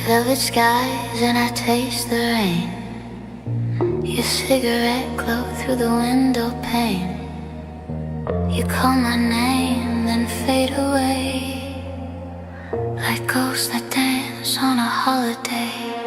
Velvet skies and I taste the rain. Your cigarette glow through the window pane. You call my name, then fade away, like ghosts that dance on a holiday.